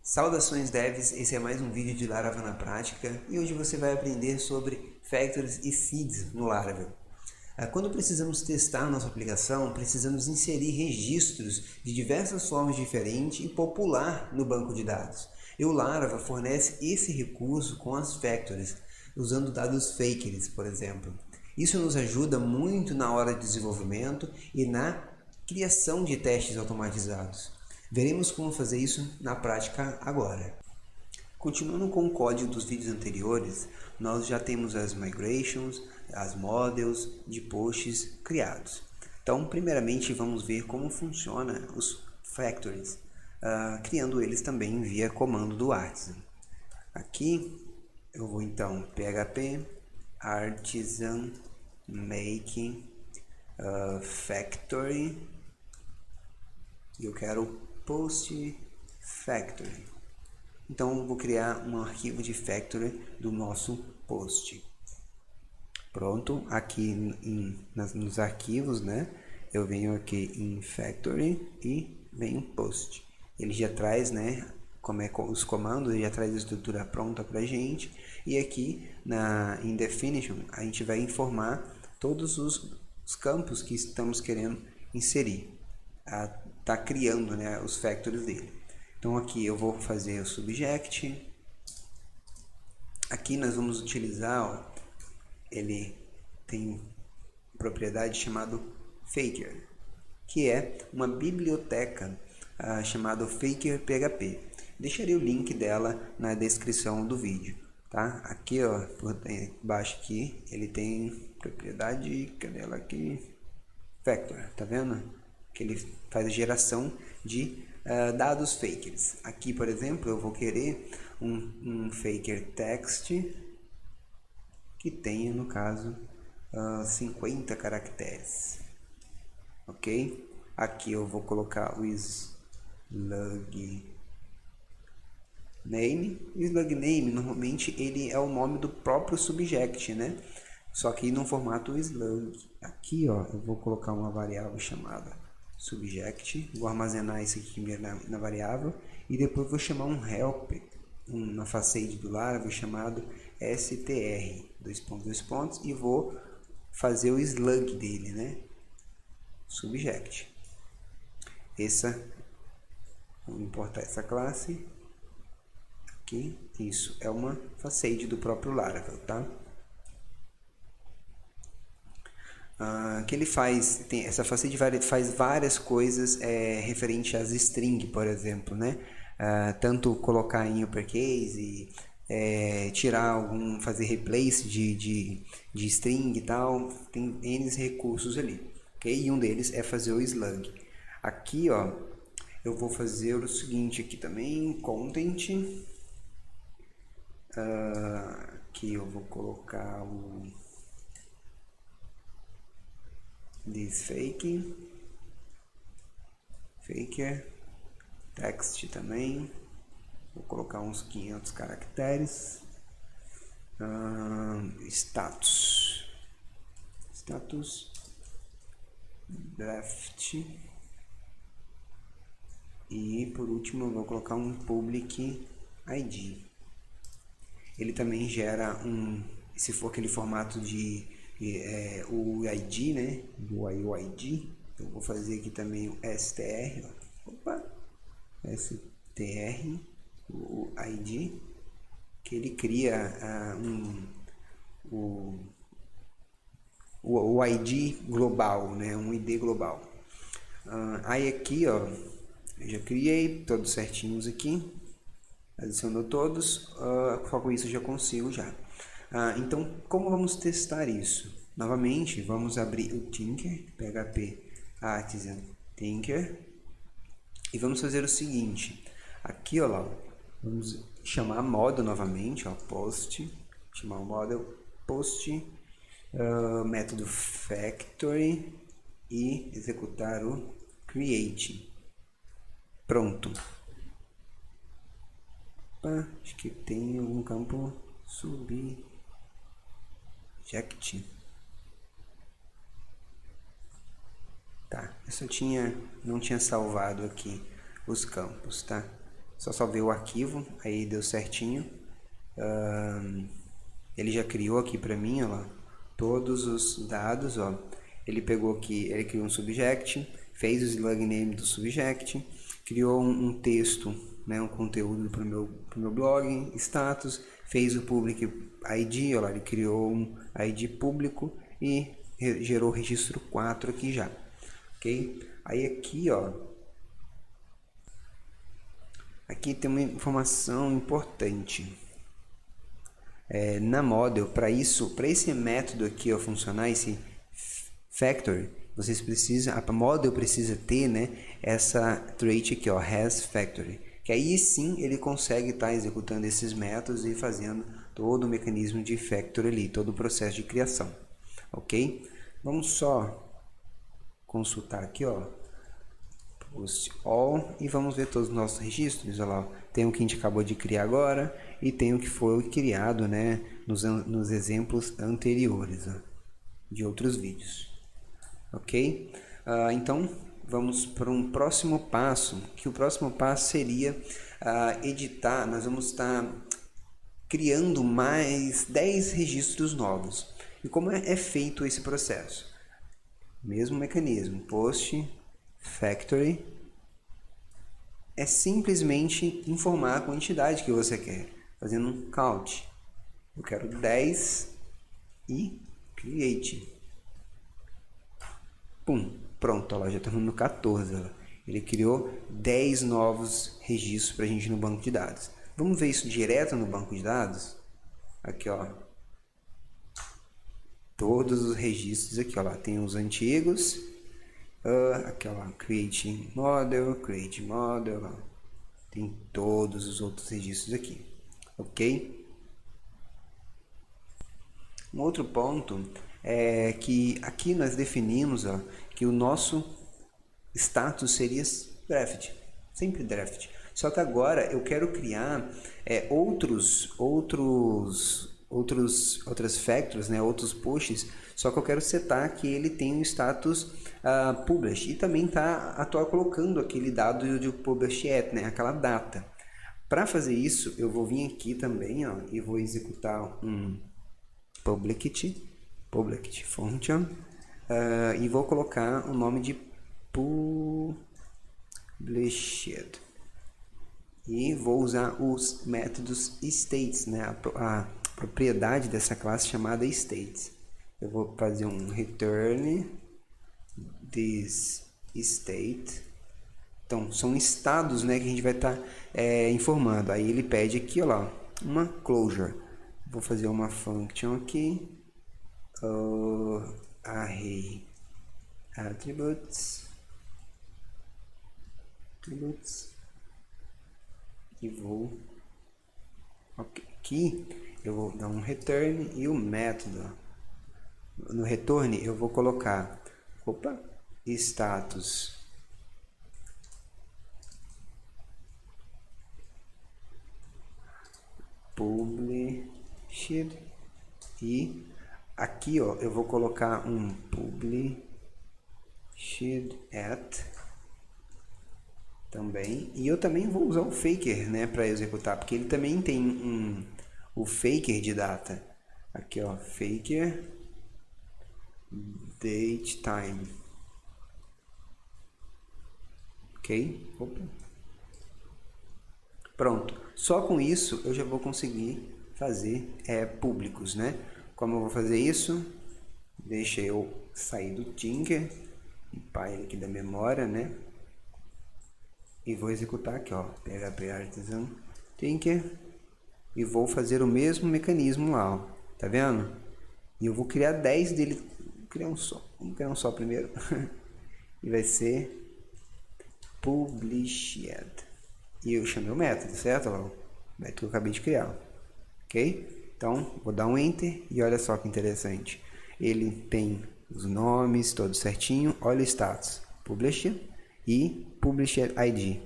Saudações devs, esse é mais um vídeo de Laravel na prática e hoje você vai aprender sobre factories e seeds no Laravel. Quando precisamos testar nossa aplicação, precisamos inserir registros de diversas formas diferentes e popular no banco de dados. E o Laravel fornece esse recurso com as factories, usando dados fakers, por exemplo. Isso nos ajuda muito na hora de desenvolvimento e na criação de testes automatizados. Veremos como fazer isso na prática agora. Continuando com o código dos vídeos anteriores, nós já temos as migrations, as models de posts criados. Então, primeiramente, vamos ver como funciona os factories, criando eles também via comando do artisan. Aqui eu vou então php artisan make factory e eu quero post factory. Então vou criar um arquivo de factory do nosso post. Pronto, aqui nos arquivos, né? Eu venho aqui em factory e venho post. Ele já traz, né? Como é os comandos, ele já traz a estrutura pronta para a gente. E aqui em definition a gente vai informar todos os campos que estamos querendo inserir. Tá criando, né, os factories dele. Então aqui eu vou fazer o subject. Aqui nós vamos utilizar, ele tem propriedade chamada faker, que é uma biblioteca chamada faker PHP. Deixarei o link dela na descrição do vídeo, tá? Aqui, ó, por baixo aqui, ele tem propriedade, cadê ela aqui? Factor, tá vendo? Que ele faz a geração de dados fakers. Aqui, por exemplo, eu vou querer um faker text que tenha, no caso, 50 caracteres. Ok? Aqui eu vou colocar o slug name. O slug name, normalmente, ele é o nome do próprio subject, né? Só que no formato slug. Aqui, ó, eu vou colocar uma variável chamada subject, vou armazenar isso aqui na variável e depois vou chamar um helper, uma facade do Laravel chamado str, dois pontos, e vou fazer o slug dele, né? Subject. Vou importar essa classe aqui. Isso é uma facade do próprio Laravel, tá? Que ele faz, essa facade faz várias coisas referente às string, por exemplo, né? Tanto colocar em uppercase, tirar fazer replace de string e tal, tem N recursos ali, ok? E um deles é fazer o slug. Aqui, ó, eu vou fazer o seguinte aqui também, content, aqui eu vou colocar o this faker text também, vou colocar uns 500 caracteres. Status draft, e por último eu vou colocar um public id. Ele também gera se for aquele formato de o ID, né, do UID, eu vou fazer aqui também o str, str, o ID, que ele cria o ID global, né, um ID global. Aí aqui, ó, eu já criei todos certinhos aqui, adicionou todos, só com isso eu já consigo já. Então, como vamos testar isso? Novamente, vamos abrir o Tinker, php artisan Tinker, e vamos fazer o seguinte. Aqui, ó lá, vamos chamar a model novamente, ó, post, chamar o model post, método factory e executar o create. Pronto. Acho que tem algum campo subject. Tá, eu não tinha salvado aqui os campos, tá? Só salvei o arquivo, aí deu certinho. Ele já criou aqui para mim, ó lá, todos os dados, ó. Ele pegou aqui, ele criou um subject, fez o slug name do subject, criou um texto, né, um conteúdo para o meu blog, status, fez o public ID, ó lá, ele criou um ID público e gerou o registro 4 aqui já, ok? Aí aqui, ó, aqui tem uma informação importante. Na model, para esse método aqui ó, funcionar, esse factory, vocês precisam, a model precisa ter, né, essa trait aqui, ó, has factory, que aí sim ele consegue estar executando esses métodos e fazendo todo o mecanismo de factory ali, todo o processo de criação, ok? Vamos só consultar aqui, ó, post all, e vamos ver todos os nossos registros. Olha lá, tem o que a gente acabou de criar agora e tem o que foi criado, né, nos exemplos anteriores, ó, de outros vídeos, ok? Então vamos para um próximo passo, que o próximo passo seria editar. Nós vamos estar criando mais 10 registros novos. E como é feito esse processo? Mesmo mecanismo, post factory, é simplesmente informar a quantidade que você quer, fazendo um count. Eu quero 10 e create. Pum, pronto, ó lá, já estamos no 14. Ó. Ele criou 10 novos registros para a gente no banco de dados. Vamos ver isso direto no banco de dados? Aqui, ó. Todos os registros aqui, ó lá, tem os antigos. Aqui, ó lá, create model, ó. Tem todos os outros registros aqui, ok? Um outro ponto é que aqui nós definimos, ó, que o nosso status seria draft, sempre draft. Só que agora eu quero criar outras factors, né, outros pushes, só que eu quero setar que ele tem um status publish e também colocando aquele dado de publish at, né, aquela data. Para fazer isso, eu vou vir aqui também, ó, e vou executar um public function e vou colocar o nome de published. E vou usar os métodos states, né? A propriedade dessa classe chamada states. Eu vou fazer um return this state. Então, são estados, né, que a gente vai estar informando. Aí ele pede aqui, ó lá, uma closure. Vou fazer uma function aqui. Array attributes. E vou aqui eu vou dar um return e o método. No return eu vou colocar status published e aqui ó eu vou colocar um published at também, e eu também vou usar o faker, né, para executar, porque ele também tem o faker de data. Aqui, ó, faker date time. Ok? Opa. Pronto. Só com isso eu já vou conseguir fazer públicos, né? Como eu vou fazer isso? Deixa eu sair do Tinker, limpar ele aqui da memória, né? E vou executar aqui, ó, PHP Artisan Tinker, e vou fazer o mesmo mecanismo lá, ó, tá vendo? E eu vou criar 10 dele, vamos criar um só primeiro, e vai ser published, e eu chamei o método, certo? Ó, o método que eu acabei de criar, ok? Então, vou dar um Enter, e olha só que interessante, ele tem os nomes todos certinho, olha o status, published, e published ID,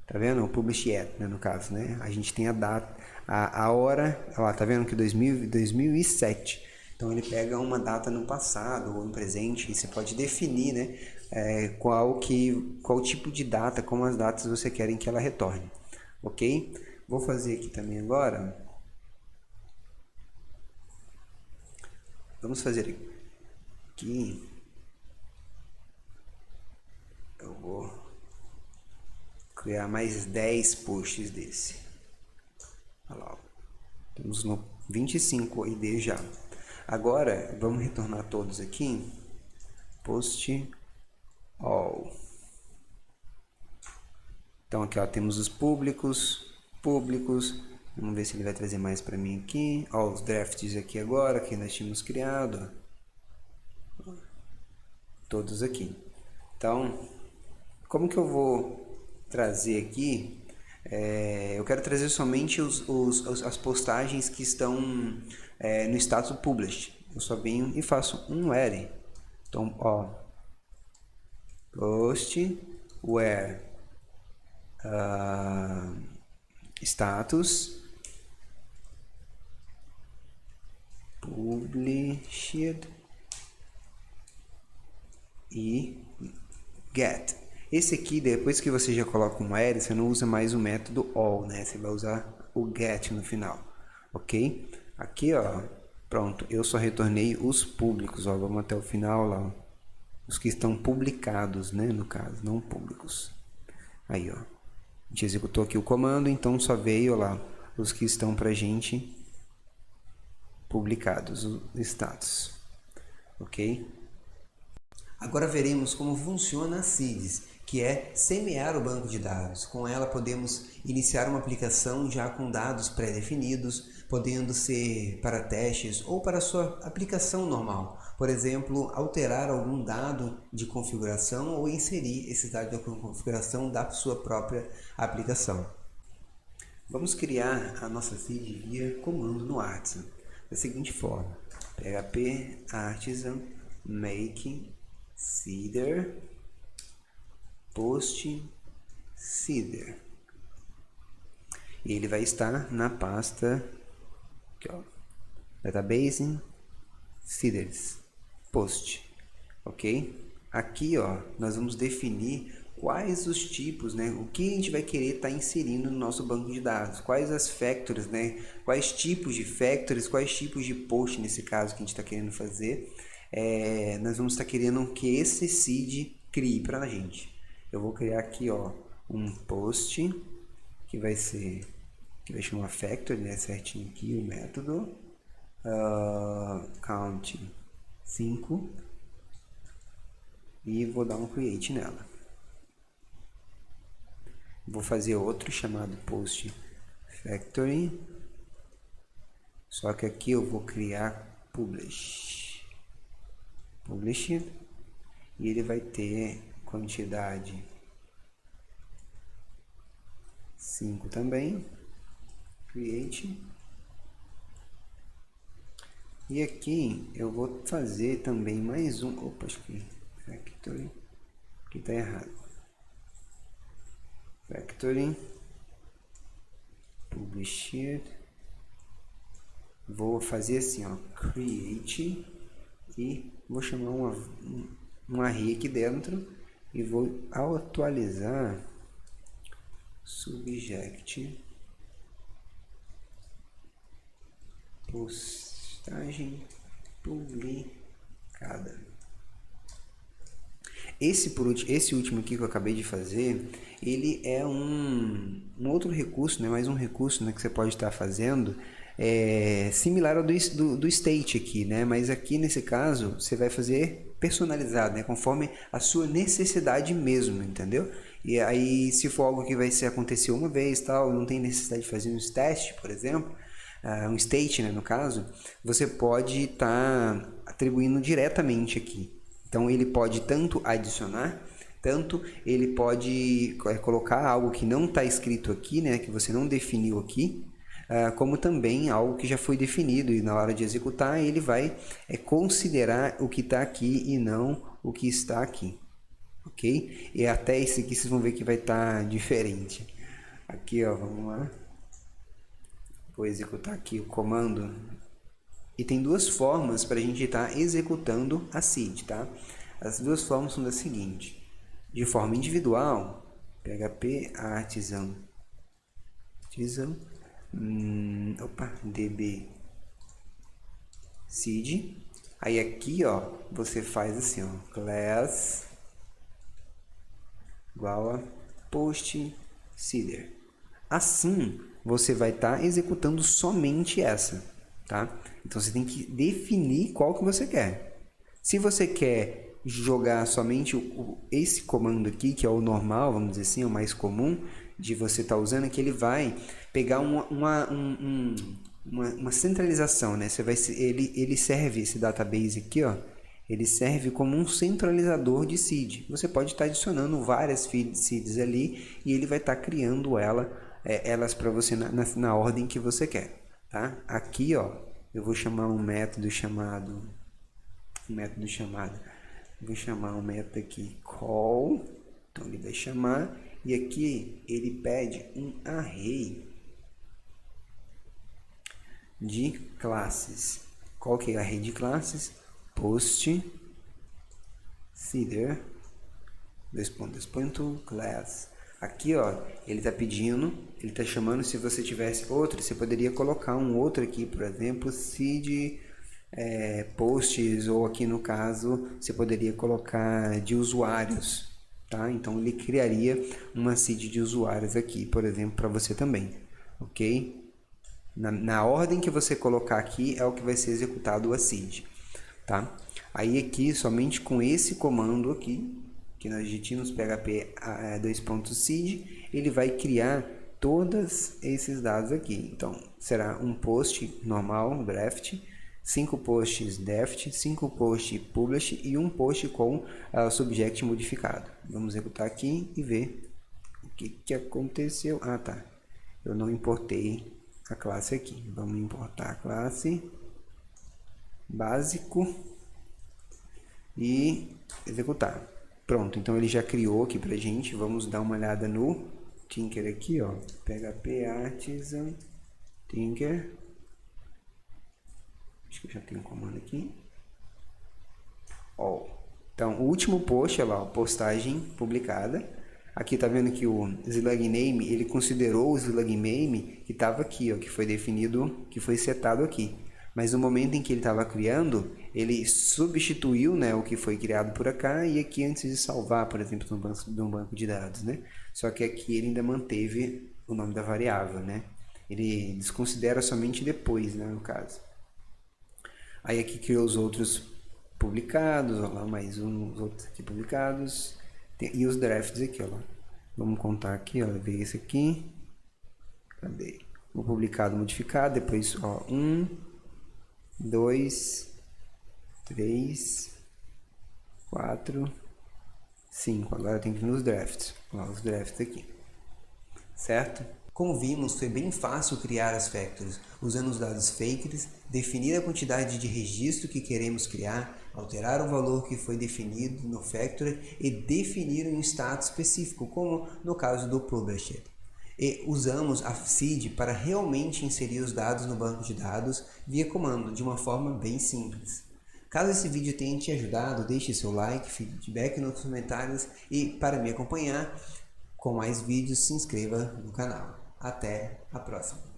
tá vendo? O published, né, no caso, né? A gente tem a data, a hora, ó, tá vendo que 2007. Então ele pega uma data no passado ou no presente e você pode definir, né, qual tipo de data, como as datas você querem que ela retorne, ok? Vou fazer aqui também agora. Vamos fazer aqui. Eu vou criar mais 10 posts desse. Olha lá, temos no 25 ID já. Agora, vamos retornar todos aqui. Post all. Então aqui ó, temos os públicos. Vamos ver se ele vai trazer mais para mim aqui. Ó, os drafts aqui agora que nós tínhamos criado. Todos aqui. Então, como que eu vou trazer aqui? Eu quero trazer somente as postagens que estão no status published. Eu só venho e faço um where. Então, ó, post where status published e get. Esse aqui, depois que você já coloca um where, você não usa mais o método all, né? Você vai usar o get no final, ok? Aqui, ó, pronto, eu só retornei os públicos, ó, vamos até o final lá, ó. Os que estão publicados, né, no caso, não públicos. Aí, ó, a gente executou aqui o comando, então só veio lá os que estão pra gente publicados, o status, ok? Agora veremos como funciona a Seeds, que é semear o banco de dados. Com ela podemos iniciar uma aplicação já com dados pré-definidos, podendo ser para testes ou para sua aplicação normal. Por exemplo, alterar algum dado de configuração ou inserir esse dado de configuração da sua própria aplicação. Vamos criar a nossa seed via comando no Artisan, da seguinte forma: php artisan make seeder post seeder, e ele vai estar na pasta aqui, ó, database seeders post, ok? Aqui, ó, nós vamos definir quais os tipos, né, o que a gente vai querer estar inserindo no nosso banco de dados, quais as factories, né, quais tipos de factories, quais tipos de post nesse caso que a gente está querendo fazer. Nós vamos estar querendo que esse seed crie para a gente. Eu vou criar aqui, ó, um post que vai chamar factory, né, certinho aqui o método, count 5, e vou dar um create nela. Vou fazer outro chamado post factory, só que aqui eu vou criar published, e ele vai ter quantidade 5 também, create. E aqui eu vou fazer também mais um, opa, acho que factory, aqui está errado, factory published, vou fazer assim, ó, create, e vou chamar um array aqui dentro e vou atualizar subject postagem publicada. Esse último aqui que eu acabei de fazer, ele é um outro recurso, né, mais um recurso, né, que você pode estar fazendo, similar ao do state aqui, né, mas aqui nesse caso você vai fazer personalizado, né, conforme a sua necessidade mesmo, entendeu? E aí, se for algo que vai acontecer uma vez, tal, não tem necessidade de fazer um teste, por exemplo, um state, né, no caso, você pode estar atribuindo diretamente aqui. Então ele pode tanto adicionar, tanto ele pode colocar algo que não está escrito aqui, né, que você não definiu aqui, como também algo que já foi definido, e na hora de executar ele vai considerar o que está aqui e não o que está aqui, ok? E até esse aqui vocês vão ver que vai estar diferente. Aqui, ó, vamos lá, vou executar aqui o comando. E tem duas formas para a gente estar executando a seed, tá? As duas formas são da seguinte: de forma individual, php artisan artisan, db seed. Aí aqui, ó, você faz assim, ó, class igual a post seeder. Assim, você vai estar executando somente essa, tá? Então você tem que definir qual que você quer. Se você quer jogar somente esse comando aqui, que é o normal, vamos dizer assim, o mais comum de você estar usando, é que ele vai pegar uma centralização, né? Ele serve, esse database aqui, ó, ele serve como um centralizador de seed. Você pode estar adicionando várias seeds ali e ele vai estar criando elas para você na ordem que você quer, tá? Aqui, ó, eu vou chamar um método chamado, vou chamar um método aqui call, então ele vai chamar, e aqui ele pede um array de classes. Qual que é o array de classes? Post seeder class. Aqui, ó, ele está pedindo, ele está chamando. Se você tivesse outro, você poderia colocar um outro aqui, por exemplo, seed posts, ou aqui no caso você poderia colocar de usuários, tá? Então ele criaria uma seed de usuários aqui, por exemplo, para você também, ok? Na ordem que você colocar aqui é o que vai ser executado a seed, tá? Aí aqui, somente com esse comando aqui, que nós digitamos php 2.seed, ele vai criar todos esses dados aqui. Então, será um post normal, draft, 5 posts deft, 5 posts publish e um post com subject modificado. Vamos executar aqui e ver o que aconteceu. Ah, tá. Eu não importei a classe aqui. Vamos importar a classe básico e executar. Pronto, então ele já criou aqui pra gente. Vamos dar uma olhada no Tinker aqui, ó. PHP artisan Tinker. Acho que eu já tenho um comando aqui. Ó. Então, o último post, olha lá, postagem publicada. Aqui tá vendo que o slug name, ele considerou o slug name que estava aqui, ó, que foi definido, que foi setado aqui. Mas no momento em que ele estava criando, ele substituiu, né, o que foi criado por cá, e aqui antes de salvar, por exemplo, num banco de dados, né? Só que aqui ele ainda manteve o nome da variável, né? Ele desconsidera somente depois, né, no caso. Aí aqui criou os outros publicados, ó lá, mais uns outros aqui publicados. E os drafts aqui, ó lá. Vamos contar aqui, ó, ver esse aqui. Cadê? O publicado modificado, depois, ó, 1, 2, 3, 4, 5. Agora tem que ir nos drafts. Ó, os drafts aqui. Certo? Como vimos, foi bem fácil criar as factories, usando os dados factories, definir a quantidade de registro que queremos criar, alterar o valor que foi definido no factory e definir um status específico, como no caso do published. E usamos a seed para realmente inserir os dados no banco de dados via comando, de uma forma bem simples. Caso esse vídeo tenha te ajudado, deixe seu like, feedback nos comentários e, para me acompanhar com mais vídeos, se inscreva no canal. Até a próxima!